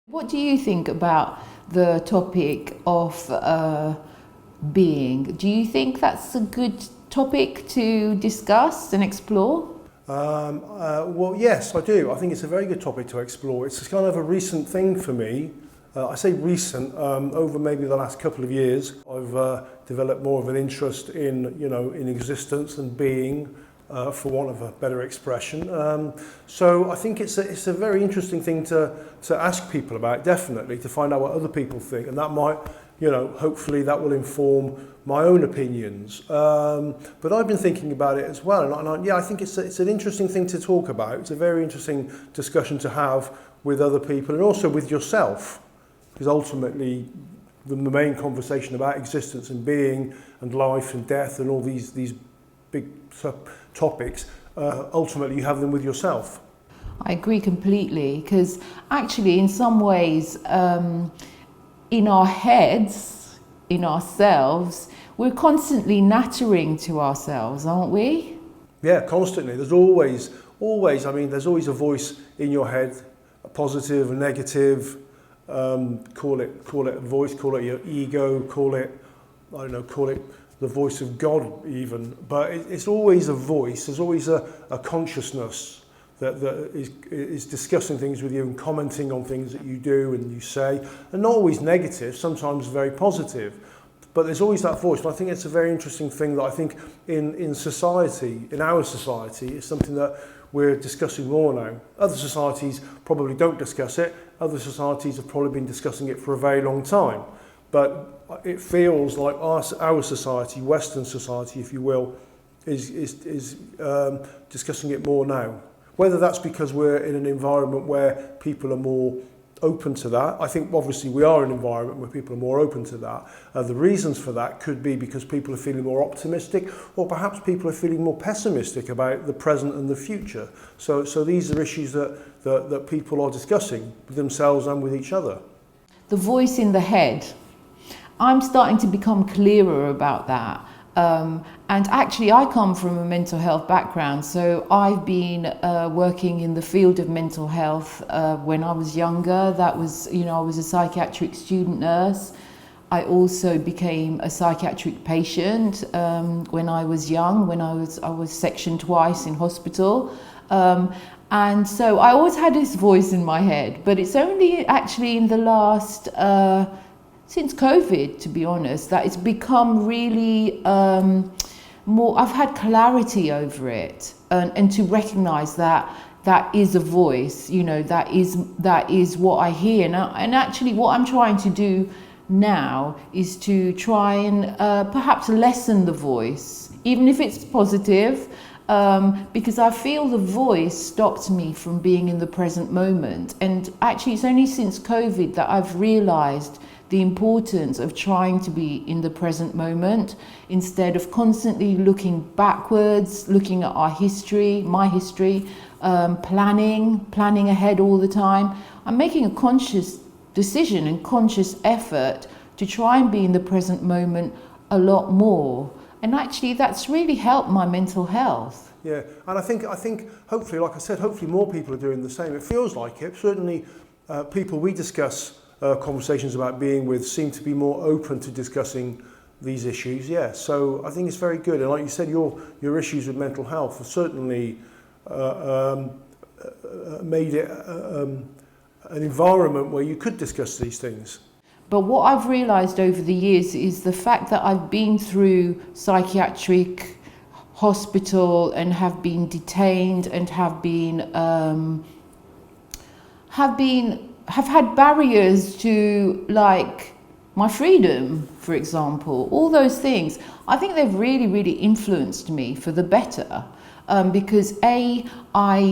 What do you think about the topic of being? Do you think that's a good topic to discuss and explore? Well, yes, I do. I think it's a very good topic to explore. It's kind of a recent thing for me. I say recent, over maybe the last couple of years, I've developed more of an interest in existence and being, for want of a better expression. So I think it's a very interesting thing to ask people about, definitely, to find out what other people think, and that might, hopefully that will inform my own opinions. But I've been thinking about it as well, and I think it's an interesting thing to talk about. It's a very interesting discussion to have with other people and also with yourself, because ultimately the main conversation about existence and being and life and death and all these big topics, ultimately you have them with yourself. I agree completely, because actually in some ways in our heads, in ourselves, we're constantly nattering to ourselves, aren't we? Yeah, constantly. There's always, there's always a voice in your head, a positive, a negative, call it a voice, call it your ego, call it the voice of God even. But it's always a voice, there's always a consciousness that is discussing things with you and commenting on things that you do and you say, and not always negative, sometimes very positive. But there's always that voice, and I think it's a very interesting thing that I think in society, in our society, is something that we're discussing more now. Other societies probably don't discuss it. Other societies have probably been discussing it for a very long time. But it feels like our society, Western society, if you will, is discussing it more now. Whether that's because we're in an environment where people are more open to that. I think obviously we are in an environment where people are more open to that. The reasons for that could be because people are feeling more optimistic, or perhaps people are feeling more pessimistic about the present and the future. So these are issues that people are discussing with themselves and with each other. The voice in the head. I'm starting to become clearer about that. And actually I come from a mental health background, so I've been working in the field of mental health when I was younger. That was, I was a psychiatric student nurse. I also became a psychiatric patient when I was young, I was sectioned twice in hospital. And so I always had this voice in my head, but it's only actually in the last since COVID, to be honest, that it's become really more, I've had clarity over it, and to recognize that is a voice, that is what I hear. And actually what I'm trying to do now is to try and perhaps lessen the voice, even if it's positive, because I feel the voice stops me from being in the present moment. And actually it's only since COVID that I've realized the importance of trying to be in the present moment instead of constantly looking backwards, looking at our history, my history, planning ahead all the time. I'm making a conscious decision and conscious effort to try and be in the present moment a lot more. And actually that's really helped my mental health. Yeah, and I think hopefully, like I said, hopefully more people are doing the same. It feels like it. Certainly people we discuss conversations about being with seem to be more open to discussing these issues. Yeah, so I think it's very good. And like you said, your issues with mental health have certainly made it an environment where you could discuss these things. But what I've realized over the years is the fact that I've been through psychiatric hospital and have been detained and have had barriers to, like, my freedom, for example, all those things. I think they've really, really influenced me for the better, because I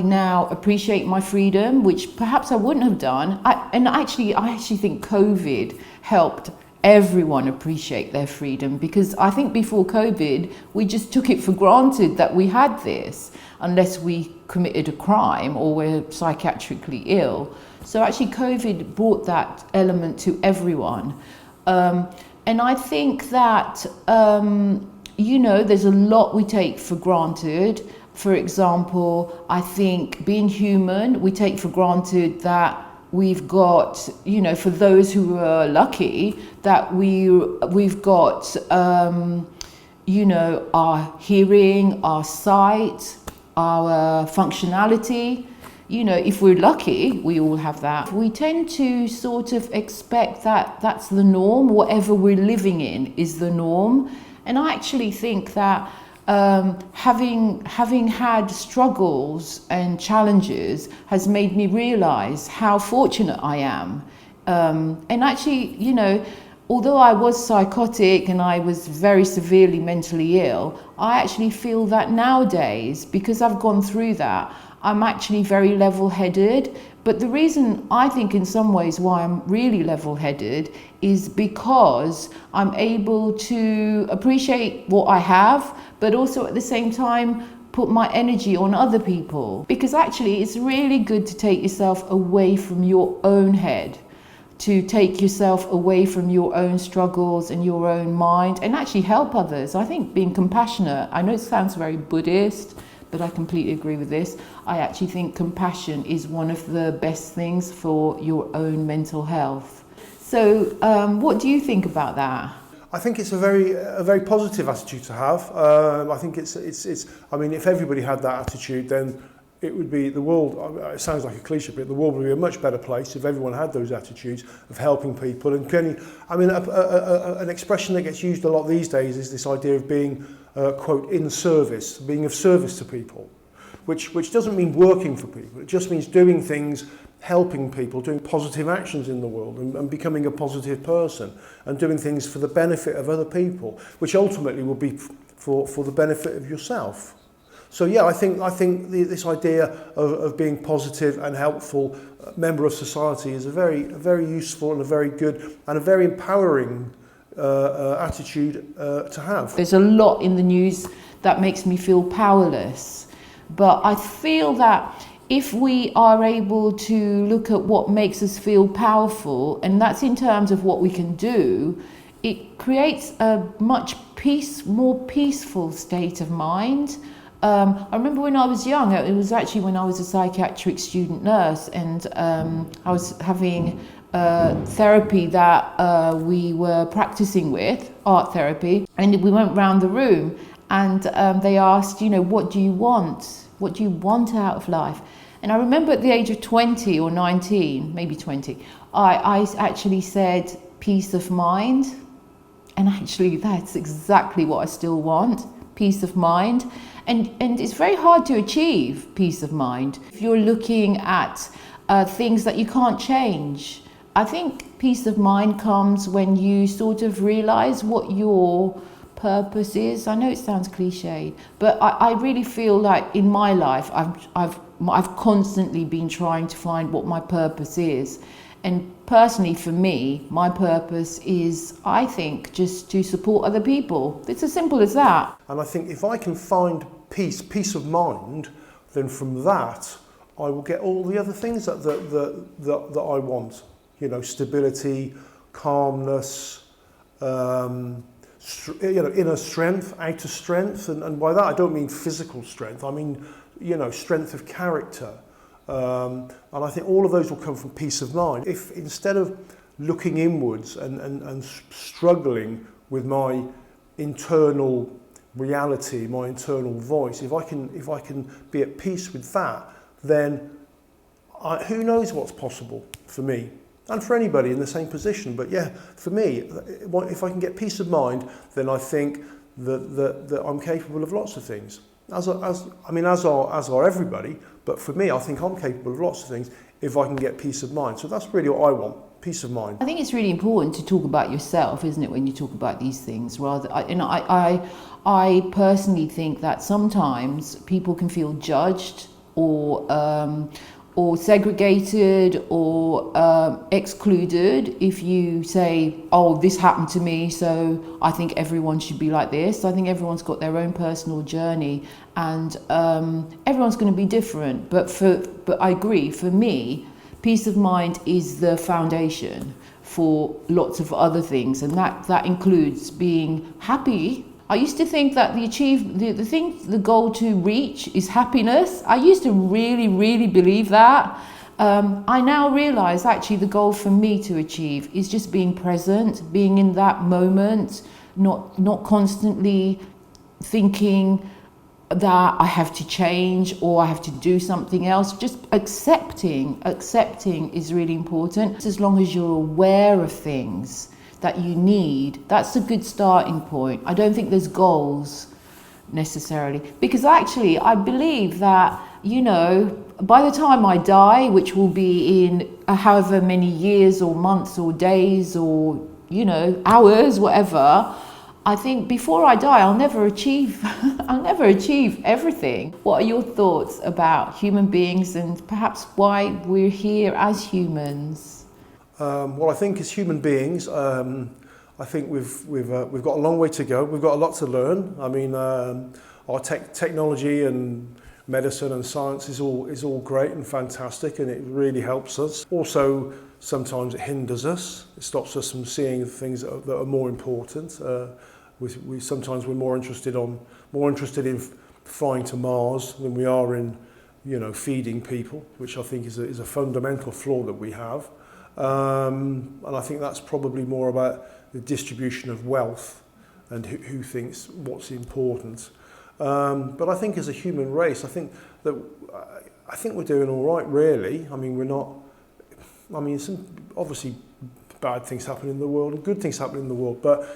now appreciate my freedom, which perhaps I wouldn't have done. I actually think COVID helped everyone appreciate their freedom, because I think before COVID, we just took it for granted that we had this, unless we committed a crime or were psychiatrically ill. So actually COVID brought that element to everyone. And I think that, there's a lot we take for granted. For example, I think being human, we take for granted that We've got, you know, for those who are lucky, that we've got, you know, our hearing, our sight, our functionality. You know, if we're lucky, we all have that. We tend to sort of expect that that's the norm, whatever we're living in is the norm. And I actually think that having had struggles and challenges has made me realize how fortunate I am. And actually, you know, although I was psychotic and I was very severely mentally ill, I actually feel that nowadays, because I've gone through that, I'm actually very level-headed. But the reason I think in some ways why I'm really level-headed is because I'm able to appreciate what I have, but also at the same time put my energy on other people. Because actually it's really good to take yourself away from your own head, to take yourself away from your own struggles and your own mind and actually help others. I think being compassionate, I know it sounds very Buddhist, but I completely agree with this. I actually think compassion is one of the best things for your own mental health. So what do you think about that? I think it's a very positive attitude to have. I think it's I mean, if everybody had that attitude, then it would be the world. It sounds like a cliche, but the world would be a much better place if everyone had those attitudes of helping people. And an expression that gets used a lot these days is this idea of being, quote, in service, being of service to people, which doesn't mean working for people. It just means doing things, helping people, doing positive actions in the world, and becoming a positive person, and doing things for the benefit of other people, which ultimately will be for the benefit of yourself. So yeah, I think this idea of being positive and helpful member of society is a very useful and a very good and a very empowering attitude to have. There's a lot in the news that makes me feel powerless, but I feel that if we are able to look at what makes us feel powerful, and that's in terms of what we can do, it creates a much more peaceful state of mind. I remember when I was young, it was actually when I was a psychiatric student nurse, and I was having therapy that we were practicing with, art therapy, and we went round the room and they asked, you know, what do you want? What do you want out of life? And I remember at the age of 20 or 19, maybe 20, I actually said peace of mind. And actually that's exactly what I still want, peace of mind. And it's very hard to achieve peace of mind if you're looking at things that you can't change. I think peace of mind comes when you sort of realize what your purpose is. I know it sounds cliched, but I really feel like in my life I've constantly been trying to find what my purpose is. And personally for me, my purpose is, I think, just to support other people. It's as simple as that. And I think if I can find peace of mind, then from that I will get all the other things that I want. You know, stability, calmness, inner strength, outer strength, and by that I don't mean physical strength. I mean, you know, strength of character. And I think all of those will come from peace of mind. If instead of looking inwards and struggling with my internal reality, my internal voice, if I can be at peace with that, then who knows what's possible for me and for anybody in the same position. But yeah, for me, if I can get peace of mind, then I think that I'm capable of lots of things. As are everybody, but for me, I think I'm capable of lots of things if I can get peace of mind. So that's really what I want, peace of mind. I think it's really important to talk about yourself, isn't it, when you talk about these things? I personally think that sometimes people can feel judged or segregated or excluded if you say, oh, this happened to me, so I think everyone should be like this. I think everyone's got their own personal journey, and everyone's going to be different. But I agree, for me, peace of mind is the foundation for lots of other things, and that includes being happy. I used to think that the goal to reach is happiness. I used to really, really believe that. I now realise actually the goal for me to achieve is just being present, being in that moment, not constantly thinking that I have to change or I have to do something else. Just accepting is really important. As long as you're aware of things that you need, that's a good starting point. I don't think there's goals necessarily, because actually I believe that, you know, by the time I die, which will be in however many years or months or days or, you know, hours, whatever, I think before I die, I'll never achieve everything. What are your thoughts about human beings and perhaps why we're here as humans? Well, I think as human beings, I think we've got a long way to go. We've got a lot to learn. I mean, our technology and medicine and science is all great and fantastic, and it really helps us. Also, sometimes it hinders us. It stops us from seeing things that are more important. Sometimes we're more interested in flying to Mars than we are in, you know, feeding people, which I think is a fundamental flaw that we have. And I think that's probably more about the distribution of wealth and who thinks what's important. But I think as a human race, I think we're doing all right, really. I mean, we're not. I mean, some obviously bad things happen in the world and good things happen in the world, but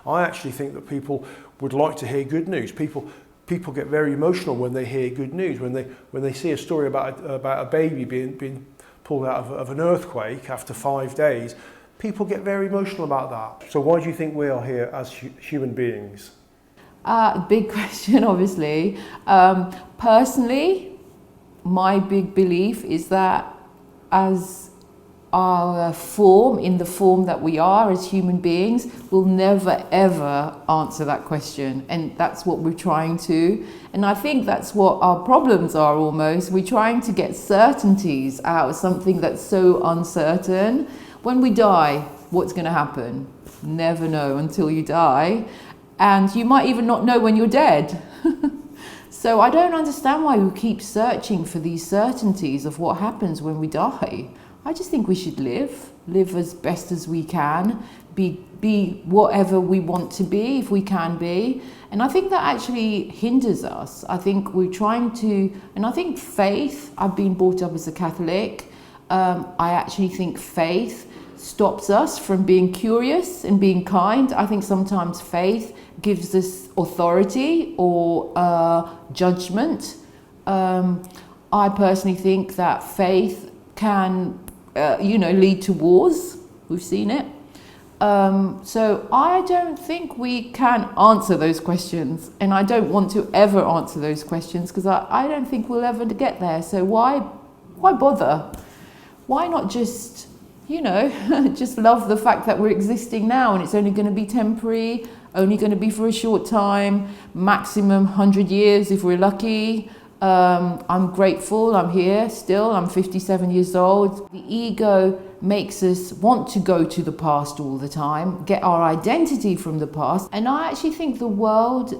I actually think that people would like to hear good news. People get very emotional when they hear good news. When they see a story about a baby being pulled out of an earthquake after 5 days, people get very emotional about that. So why do you think we are here as human beings? Big question, obviously. Personally, my big belief is that as our in the form that we are as human beings, will never ever answer that question, and that's what we're trying to. And I think that's what our problems are almost. We're trying to get certainties out of something that's so uncertain. When we die, what's going to happen? Never know until you die, and you might even not know when you're dead. So I don't understand why we keep searching for these certainties of what happens when we die. I just think we should live as best as we can, be whatever we want to be, if we can be. And I think that actually hinders us. I think we're trying to, and I think faith, I've been brought up as a Catholic, I actually think faith stops us from being curious and being kind. I think sometimes faith gives us authority or judgment. I personally think that faith can lead to wars. We've seen it. So I don't think we can answer those questions, and I don't want to ever answer those questions because I don't think we'll ever get there. So why bother? Why not just, just love the fact that we're existing now, and it's only going to be temporary, only going to be for a short time, maximum 100 years if we're lucky. I'm grateful, I'm here still, I'm 57 years old. The ego makes us want to go to the past all the time, get our identity from the past. And I actually think the world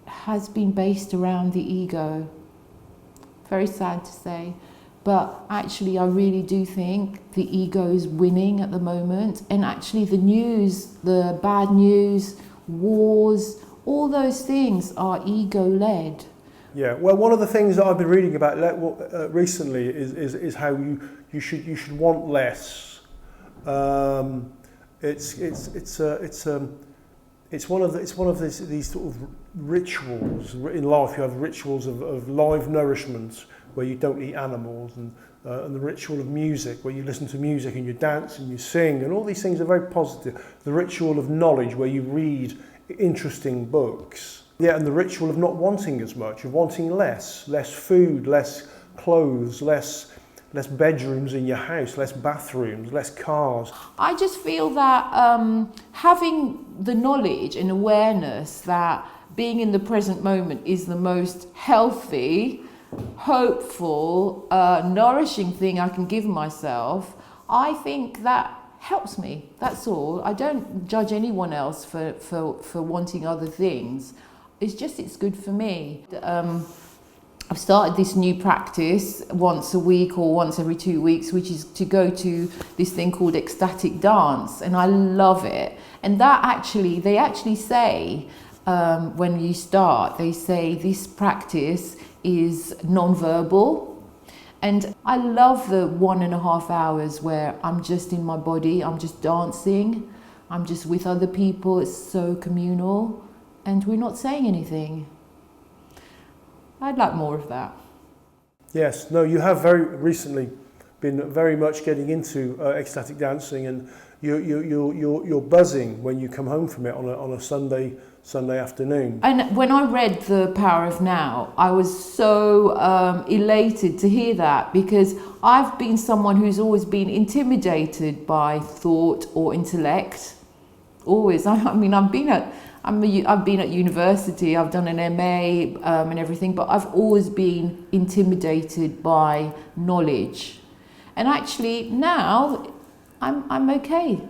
has been based around the ego. Very sad to say. But actually, I really do think the ego is winning at the moment. And actually the news, the bad news, wars, all those things are ego-led. Yeah, well, one of the things that I've been reading about recently is how you should want less. It's one of these sort of rituals in life. You have rituals of live nourishment where you don't eat animals, and the ritual of music where you listen to music and you dance and you sing, and all these things are very positive. The ritual of knowledge where you read interesting books. Yeah, and the ritual of not wanting as much, of wanting less food, less clothes, less bedrooms in your house, less bathrooms, less cars. I just feel that having the knowledge and awareness that being in the present moment is the most healthy, hopeful, nourishing thing I can give myself, I think that helps me. That's all. I don't judge anyone else for wanting other things. It's good for me. I've started this new practice once a week or once every 2 weeks, which is to go to this thing called ecstatic dance, and I love it. And that actually, they actually say, when you start, they say this practice is non-verbal. And I love the 1.5 hours where I'm just in my body, I'm just dancing, I'm just with other people, it's so communal, and we're not saying anything. I'd like more of that. Yes, no, you have very recently been very much getting into ecstatic dancing, and you're buzzing when you come home from it on a Sunday afternoon. And when I read The Power of Now, I was so elated to hear that, because I've been someone who's always been intimidated by thought or intellect. Always. I mean, I've been at university, I've done an MA and everything, but I've always been intimidated by knowledge. And actually now I'm okay.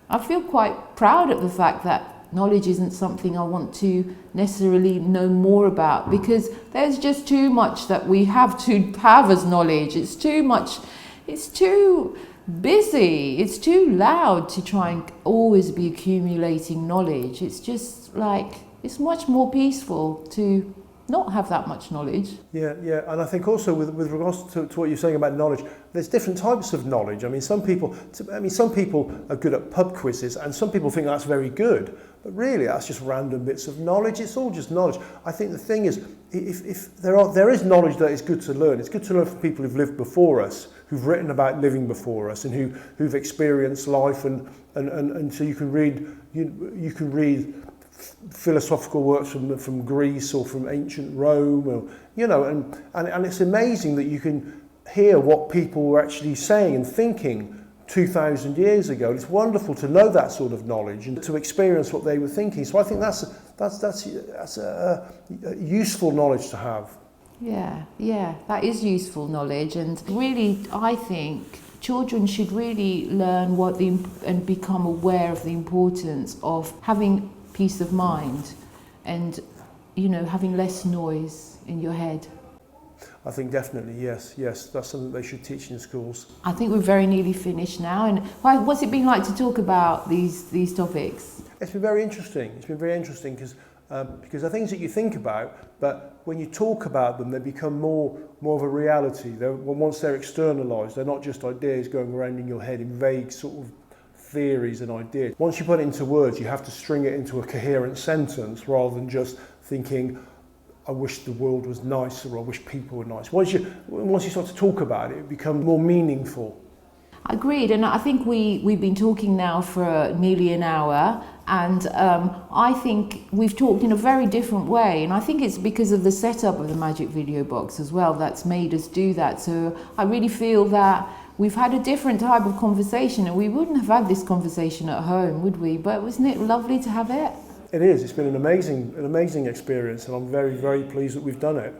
I feel quite proud of the fact that knowledge isn't something I want to necessarily know more about, because there's just too much that we have to have as knowledge. It's too much, it's too busy, it's too loud to try and always be accumulating knowledge. It's just like, it's much more peaceful to not have that much knowledge. Yeah, and I think also with regards to what you're saying about knowledge, there's different types of knowledge. I mean, some people are good at pub quizzes, and some people think that's very good, but really that's just random bits of knowledge. It's all just knowledge. I think the thing is, if there is knowledge that is good to learn, it's good to learn from people who've lived before us, who've written about living before us, and who've experienced life, and so you can read philosophical works from Greece or from ancient Rome, or, and it's amazing that you can hear what people were actually saying and thinking 2,000 years ago. And it's wonderful to know that sort of knowledge and to experience what they were thinking. So I think that's a useful knowledge to have. Yeah, that is useful knowledge, and really I think children should really learn and become aware of the importance of having peace of mind and, having less noise in your head. I think definitely, yes, that's something they should teach in schools. I think we're very nearly finished now, and what's it been like to talk about these topics? It's been very interesting. It's been very interesting because they're things that you think about, but when you talk about them, they become more of a reality. Once they're externalised, they're not just ideas going around in your head in vague sort of theories and ideas. Once you put it into words, you have to string it into a coherent sentence rather than just thinking, I wish the world was nicer, or I wish people were nice. Once you start to talk about it, it becomes more meaningful. Agreed, and I think we've been talking now for nearly an hour, and I think we've talked in a very different way, and I think it's because of the setup of the Magic Video Box as well that's made us do that. So I really feel that we've had a different type of conversation, and we wouldn't have had this conversation at home, would we? But wasn't it lovely to have it? It is. It's been an amazing experience, and I'm very, very pleased that we've done it.